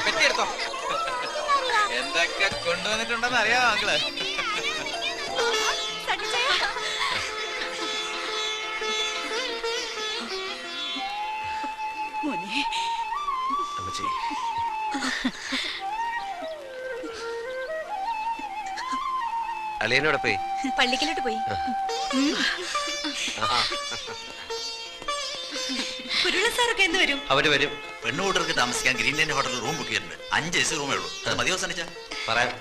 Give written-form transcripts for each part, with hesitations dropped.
പെട്ടിയെടുത്തോ. എന്തൊക്കെ കൊണ്ടുവന്നിട്ടുണ്ടെന്ന് അറിയാമോ മക്കള്? അളിയനോടെ പോയി പള്ളിക്കലോട്ട് പോയി. കുരുള സാറൊക്കെ എന്ന് വരും? അവര് വരും. പെണ്ണുകൂട്ടർക്ക് താമസിക്കാൻ ഗ്രീൻലാൻഡ് ഹോട്ടലിൽ റൂം ബുക്ക് ചെയ്തിട്ടുണ്ട്. 5 AC റൂമേ ഉള്ളൂ. അത് മതിയോ സനിച്ച? പറയാം.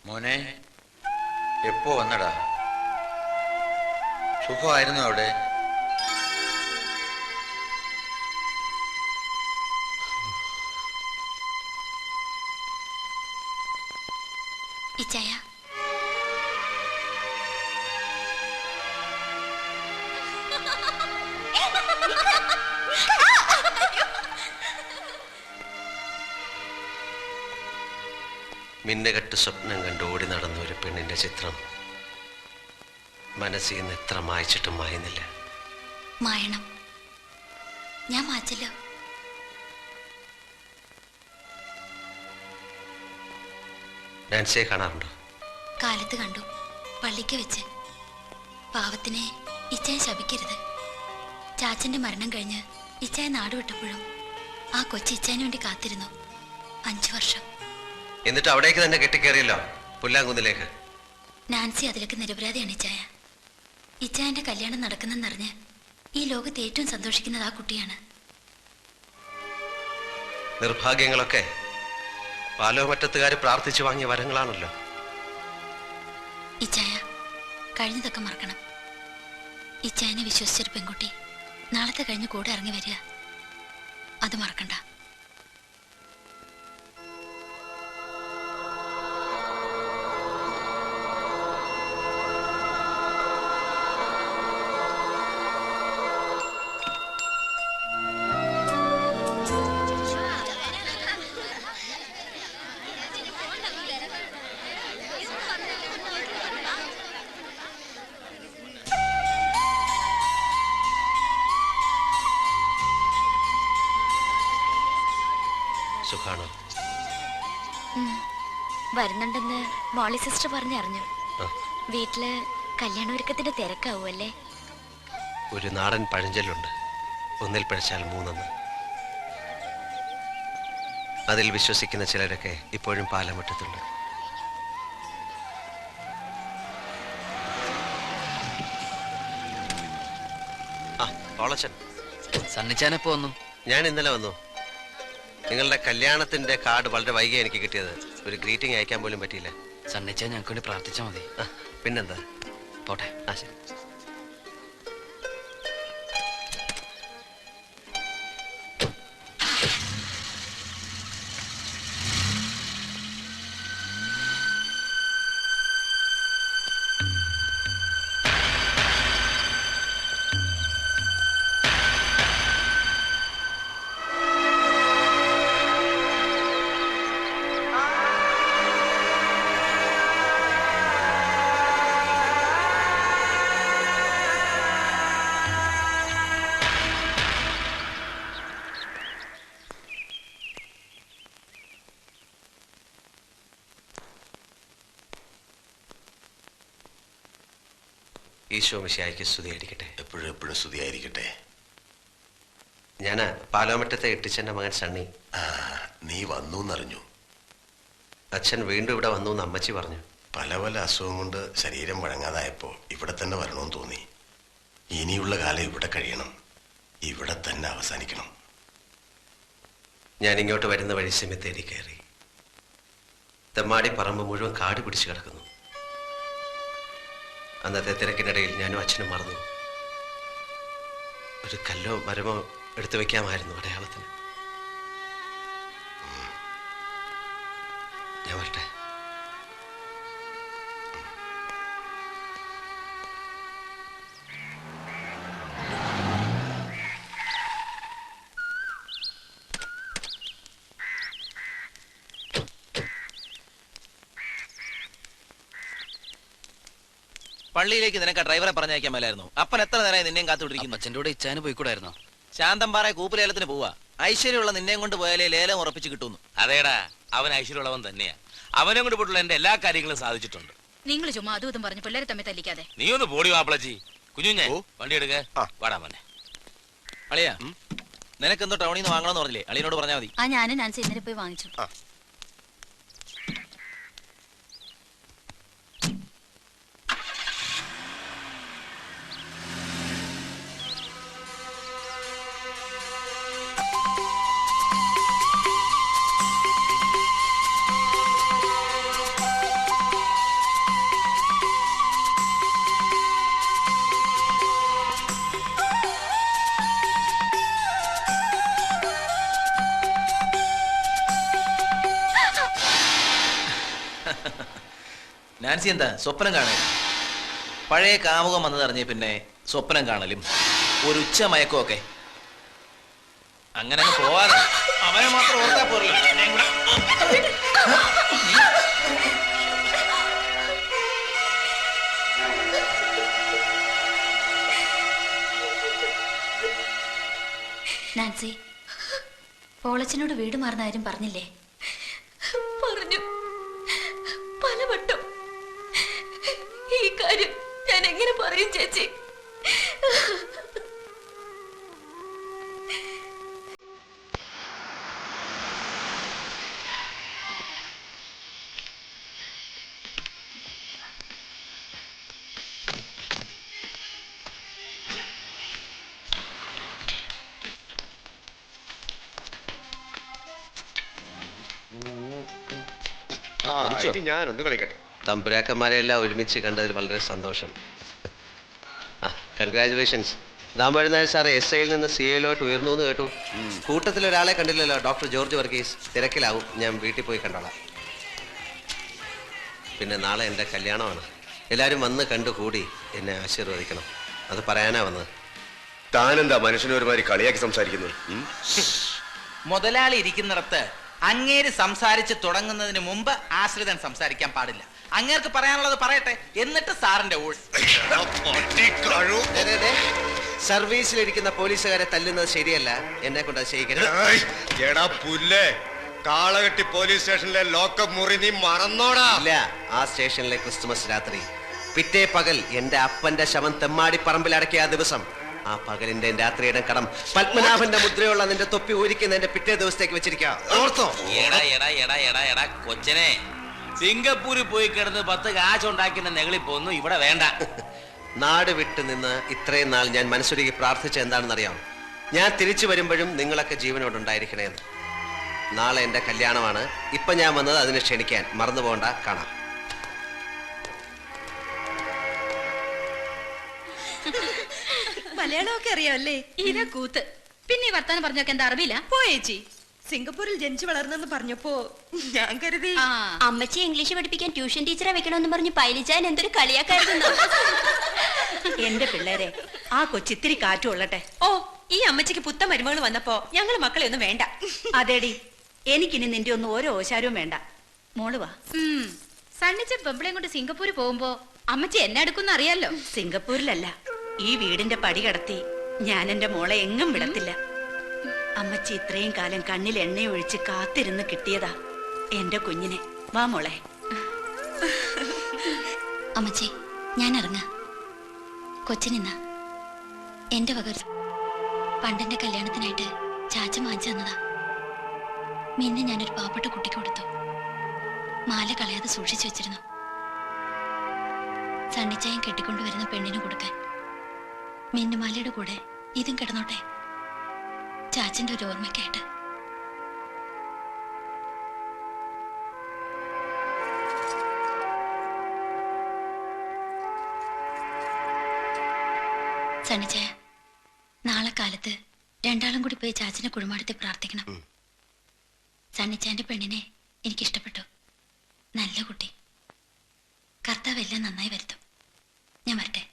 മോനെ, എപ്പോ വന്നടാ? സുഖമായിരുന്നു അവിടെ? ഇച്ചായ, മിന്നുകെട്ട് സ്വപ്നം കണ്ട് ഓടി നടന്ന ഒരു പെണ്ണിന്റെ ചിത്രം മനസ്സിൽ നിന്ന് എത്ര മായ്ച്ചിട്ടും മായുന്നില്ല. മായണം. ഞാൻ മാച്ചല്ലോ. നാൻസിയെ കാണാറുണ്ടോ? കാലത്ത് കണ്ടു, പള്ളിക്ക് വെച്ച്. പാവത്തിനെ ഇച്ചായ ശപിക്കരുത്. ചാച്ചന്റെ മരണം കഴിഞ്ഞ് ഇച്ചായ നാടുവിട്ടപ്പോഴും ആ കൊച്ചു ഇച്ചായന് വേണ്ടി കാത്തിരുന്നു 5 വർഷം. എന്നിട്ട് അവിടേക്ക് തന്നെ കെട്ടിക്കേറിയല്ലോ, പുല്ലാങ്കുന്നിലേക്ക്. നാൻസി അതിലൊക്കെ നിരപരാധിയാണ് ഇച്ചായ. ഇച്ചായന്റെ കല്യാണം നടക്കുന്നെന്നറിഞ്ഞ് ഈ ലോകത്ത് ഏറ്റവും സന്തോഷിക്കുന്നത് ആ കുട്ടിയാണ്. നിർഭാഗ്യങ്ങളൊക്കെ പാലോമറ്റത്തുകാർ പ്രാർത്ഥിച്ചു വാങ്ങിയ വരങ്ങളാണല്ലോ. ഇച്ചായ, കഴിഞ്ഞതൊക്കെ മറക്കണം. ഇച്ചായനെ വിശ്വസിച്ചൊരു പെൺകുട്ടി നാളത്തെ കഴിഞ്ഞ് കൂടെ ഇറങ്ങി വരിക, അത് മറക്കണ്ട. സുഖാണോ? വരുന്നുണ്ടെന്ന് മോളി സിസ്റ്റർ പറഞ്ഞറിഞ്ഞു. വീട്ടില് കല്യാണ ഒരുക്കത്തിന്റെ തിരക്കാവൂല്ലേ? ഒരു നാടൻ പഴഞ്ചൊല്ലുണ്ട്, ഒന്നിൽ പിഴച്ചാൽ 3. അതിൽ വിശ്വസിക്കുന്ന ചിലരൊക്കെ ഇപ്പോഴും പാലമറ്റത്തുണ്ട്. ഓളച്ചൻ, സണ്ണിച്ചാനെപ്പോ വന്നു? ഞാൻ ഇന്നലെ വന്നു. നിങ്ങളുടെ കല്യാണത്തിന്റെ കാർഡ് വളരെ വൈകിയാണ് എനിക്ക് കിട്ടിയത്. ഒരു ഗ്രീറ്റിംഗ് അയക്കാൻ പോലും പറ്റിയില്ല. സണ്ണിച്ചാൻ ഞങ്ങൾക്ക് വേണ്ടി പ്രാർത്ഥിച്ചാൽ മതി. പിന്നെന്താ, പോട്ടെ. ശരി. ഈശോ മിശിഹായ്ക്ക് സ്തുതിയായിരിക്കട്ടെ. എപ്പോഴും എപ്പോഴും സ്തുതിയായിരിക്കട്ടെ. ഞാൻ പാലോമറ്റത്തെ ഇട്ടിച്ചൻ്റെ മകൻ സണ്ണി. നീ വന്നു എന്നറിഞ്ഞു. അച്ഛൻ വീണ്ടും ഇവിടെ വന്നു എന്ന് അമ്മച്ചി പറഞ്ഞു. പല പല അസുഖം കൊണ്ട് ശരീരം വഴങ്ങാതായപ്പോൾ ഇവിടെ തന്നെ വരണമെന്ന് തോന്നി. ഇനിയുള്ള കാലം ഇവിടെ കഴിയണം, ഇവിടെ തന്നെ അവസാനിക്കണം. ഞാൻ ഇങ്ങോട്ട് വരുന്ന വഴി സെമിത്തേരി കയറി. തെമ്മാടി പറമ്പ് മുഴുവൻ കാട് പിടിച്ചു കിടക്കുന്നു. അന്നത്തെ തിരക്കിനിടയിൽ ഞാനും അച്ഛനും മറന്നു. ഒരു കല്ലോ മരമോ എടുത്തു വെക്കാമായിരുന്നു അടയാളത്തിന്. ഞാൻ വരട്ടെ. പള്ളിയിലേക്ക് നിനക്ക് ഡ്രൈവറെ പറഞ്ഞയക്കാൻ മേലായിരുന്നു. അപ്പൻ എത്ര നേരമായി നിന്നെയും കാത്തുപിടിക്കുന്നു. അച്ഛൻ്റെ കൂടെ ഇച്ചാന് പോയിക്കൂടായിരുന്നോ? ശാന്തമ്പാറ കൂപ്പുലേലത്തിന് പോവാ. ഐശ്വര്യമുള്ള നിന്നെയും കൊണ്ട് പോയാലേ ലേലം ഉറപ്പിച്ച് കിട്ടുന്നു. അതേടാ, അവൻ ഐശ്വര്യമുള്ളവൻ തന്നെയാ. അവനെ കൊണ്ട് പോയിട്ടുള്ള എന്റെ എല്ലാ കാര്യങ്ങളും സാധിച്ചിട്ടുണ്ട്. നിങ്ങൾ ചുമ്മാ അതും ഇതും പറഞ്ഞ് പിള്ളേരെ തമ്മിൽ തല്ലിക്കാതെ. നീ ഒന്ന് പോടി മാപ്പിളച്ചി. കുഞ്ഞുഞ്ഞേ വണ്ടി എടുക്ക. വാടാ മോനെ. അളിയാ, നിനക്കെന്തോ ടൗണിൽ നിന്ന് വാങ്ങണമെന്ന് പറഞ്ഞില്ലേ? അളിയനോട് പറഞ്ഞാൽ മതി. ഞാനും നാൻസി ഇന്നലെ പോയി വാങ്ങിച്ചു. നാൻസി എന്താ സ്വപ്നം കാണാൻ? പഴയ കാമുകം വന്നതറിഞ്ഞ പിന്നെ സ്വപ്നം കാണലും ഒരു ഉച്ച മയക്കമൊക്കെ. അങ്ങനെ പോവാതെ അവനെ മാത്രം ഓർത്താ പോരല്ലോ. നാൻസി, പോളച്ചനോട് വീട് മാറുന്ന കാര്യം പറഞ്ഞില്ലേ? പറഞ്ഞു, പലവട്ടം. ഈ കാര്യം ഞാൻ എങ്ങനെ പറയും ചേച്ചി? ഞാനൊന്ന് കളിക്കട്ടെ. തമ്പുരാക്കന്മാരെല്ലാം ഒരുമിച്ച് കണ്ടതിൽ വളരെ സന്തോഷം. കൺഗ്രാചുലേഷൻസ്. ദാമോദരൻ സാർ SIയിൽ നിന്ന് CAയിലോട്ട് ഉയർന്നു എന്ന് കേട്ടു. കൂട്ടത്തിൽ ഒരാളെ കണ്ടില്ലല്ലോ, ഡോക്ടർ ജോർജ് വർഗീസ്. തിരക്കിലാവും, ഞാൻ വീട്ടിൽ പോയി കണ്ടോളാം. പിന്നെ നാളെ എൻ്റെ കല്യാണമാണ്. എല്ലാവരും വന്ന് കണ്ടുകൂടി എന്നെ ആശീർവദിക്കണം. അത് പറയാനാ വന്നത്. താനെന്താ മനുഷ്യനെ ഒരുമാതിരി കളിയാക്കി സംസാരിക്കുന്നത്? മുതലാളി ഇരിക്കുന്നിടത്ത് അങ്ങേര് സംസാരിച്ച് തുടങ്ങുന്നതിന് മുമ്പ് ആശ്രിതൻ സംസാരിക്കാൻ പാടില്ല. അങ്ങേർക്ക് പറയാനുള്ളത് പറയട്ടെ, എന്നിട്ട് സാറിന്റെ ഊഴ്. സർവീസിലിരിക്കുന്ന പോലീസുകാരെ തല്ലുന്നത് ശരിയല്ല, എന്നെ കൊണ്ട് അത് ചെയ്യിക്കരുത്. കാളകെട്ടി പോലീസ് സ്റ്റേഷനിലെ ലോക്കപ്പ് മുറി നീ മറന്നോടാ? ഇല്ല, ആ സ്റ്റേഷനിലെ ക്രിസ്തുമസ് രാത്രി പിറ്റേ പകൽ എന്റെ അപ്പന്റെ ശവം തെമ്മാടി പറമ്പിൽ അടക്കിയ ആ ദിവസം, ആ പകലിന്റെ രാത്രിയുടെ കടം പത്മനാഭന്റെ മുദ്രയുള്ള നിന്റെ തൊപ്പി ഊരിക്കുന്നതിന്റെ പിറ്റേ ദിവസത്തേക്ക് വെച്ചിരിക്കാം. ഓർത്തോ? എടാ എടാ എടാ എടാ എടാ കൊച്ചനെ, സിംഗപ്പൂരിൽ പോയി കിടന്ന് 10 കാശുണ്ടാക്കുന്ന നെകളിപ്പൊന്നും ഇവിടെ വേണ്ട. നാട് വിട്ട് നിന്ന് ഇത്രയും നാൾ ഞാൻ മനസ്സൊരുക്കി പ്രാർത്ഥിച്ച എന്താണെന്നറിയാം? ഞാൻ തിരിച്ചു വരുമ്പോഴും നിങ്ങളൊക്കെ ജീവനോടുണ്ടായിരിക്കണേന്ന്. നാളെ എന്റെ കല്യാണമാണ്. ഇപ്പൊ ഞാൻ വന്നത് അതിനെ ക്ഷണിക്കാൻ. മറന്നു പോകണ്ട, കാണാം. മലയാളമൊക്കെ അറിയാമല്ലേ? ഇല കൂത്ത്. പിന്നെ ഈ വർത്താനം പറഞ്ഞൊക്കെ എന്താ അറിവില്ല? പോയേച്ചി, സിംഗപ്പൂരിൽ ജനിച്ചു വളർന്നെന്ന് പറഞ്ഞപ്പോ ഞാൻ കരുതി അമ്മച്ചി ഇംഗ്ലീഷ് പഠിപ്പിക്കാൻ ട്യൂഷൻ ടീച്ചറെ വെക്കണമെന്ന് പറഞ്ഞ് പൈലിച്ചാൻ എന്തൊരു കളിയാക്കായിരുന്നു. എന്റെ പിള്ളേരെ, ആ കൊച്ചിത്തിരി കാറ്റു കൊള്ളട്ടെ. ഓ, ഈ അമ്മച്ചിക്ക് പുത്ത മരുമകൾ വന്നപ്പോ ഞങ്ങള് മക്കളെ ഒന്നും വേണ്ട. അതേടി, എനിക്കിനി നിന്റെ ഒന്നും ഓരോ ഓശാരവും വേണ്ട. മോള് വാ. സണ്ണിച്ചൻ പെമ്പിളയും കൊണ്ട് സിംഗപ്പൂര് പോകുമ്പോ അമ്മച്ചി എന്നെ എടുക്കുന്ന അറിയാലോ. സിംഗപ്പൂരിലല്ല, ഈ വീടിന്റെ പടി കടത്തി ഞാൻ എന്റെ മോളെ എങ്ങും വിടത്തില്ല. അമ്മച്ചി ഇത്രയും കാലം കണ്ണിൽ എണ്ണയൊഴിച്ച് കാത്തിരുന്ന് കിട്ടിയതാ എന്റെ കുഞ്ഞിനെ. വാ മോളെ. അമ്മച്ചി, ഞാൻ ഇറങ്ങ. കൊച്ചിനിന്ന എന്റെ വക പണ്ടെന്റെ കല്യാണത്തിനായിട്ട് ചാച്ച വാങ്ങിച്ചു തന്നതാ. മിന്നെ ഞാനൊരു പാവപ്പെട്ട കുട്ടിക്ക് കൊടുത്തു. മാല കളയാതെ സൂക്ഷിച്ചു വെച്ചിരുന്നു. സണ്ണിച്ചായം കെട്ടിക്കൊണ്ടുവരുന്ന പെണ്ണിന് കൊടുക്കാൻ. മിന്നുമാലയുടെ കൂടെ ഇതും കിടന്നോട്ടെ, ചാച്ചന്റെ ഒരു ഓർമ്മയ്ക്കായിട്ട്. സണ്ണിച്ചായ, നാളെ കാലത്ത് രണ്ടാളും കൂടി പോയി ചാച്ചനെ കുഴിമാടത്തെ പ്രാർത്ഥിക്കണം. സണ്ണിച്ചാന്റെ പെണ്ണിനെ എനിക്കിഷ്ടപ്പെട്ടു. നല്ല കുട്ടി. കർത്താവ് എല്ലാം നന്നായി വരുത്തും. ഞാൻ വരട്ടെ.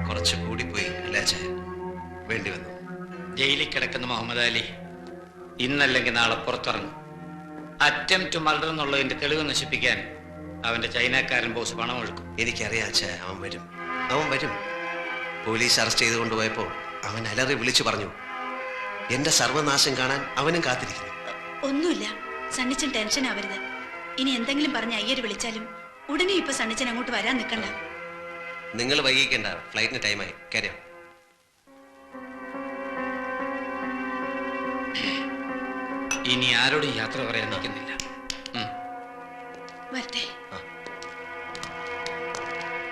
കുറച്ച് കൂടിപ്പോയി അല്ലേ ചായ? വേണ്ടി വന്നു. ജയിലിൽ കിടക്കുന്ന മുഹമ്മദ് അലി ഇന്നല്ലെങ്കിൽ നാളെ പുറത്തിറങ്ങും. അറ്റംപ്റ്റ് മർഡർ എന്നുള്ളതിന്റെ തെളിവ് നശിപ്പിക്കാൻ അവന്റെ ചൈനക്കാരൻ ബോസ് പണം ഒഴുക്കും. എനിക്കറിയാം അച്ഛാ, അവൻ വരും. പോലീസ് അറസ്റ്റ് ചെയ്ത് കൊണ്ടുപോയപ്പോ അവൻ അലറി വിളിച്ചു പറഞ്ഞു, എന്റെ സർവനാശം കാണാൻ അവനും കാത്തിരിക്കുന്നു. ഒന്നുമില്ല, സണ്ണിച്ചൻ ടെൻഷൻ ആവരുത്. ഇനി എന്തെങ്കിലും പറഞ്ഞ് അയ്യര് വിളിച്ചാലും ഉടനെ ഇപ്പൊ സണ്ണിച്ചൻ അങ്ങോട്ട് വരാൻ നിൽക്കണ്ട. നിങ്ങൾ വൈകിക്കേണ്ട, ഫ്ലൈറ്റിന് ടൈമായി. കാര്യം ഇനി ആരോടും യാത്ര പറയാൻ നിൽക്കുന്നില്ല. വരട്ടെ.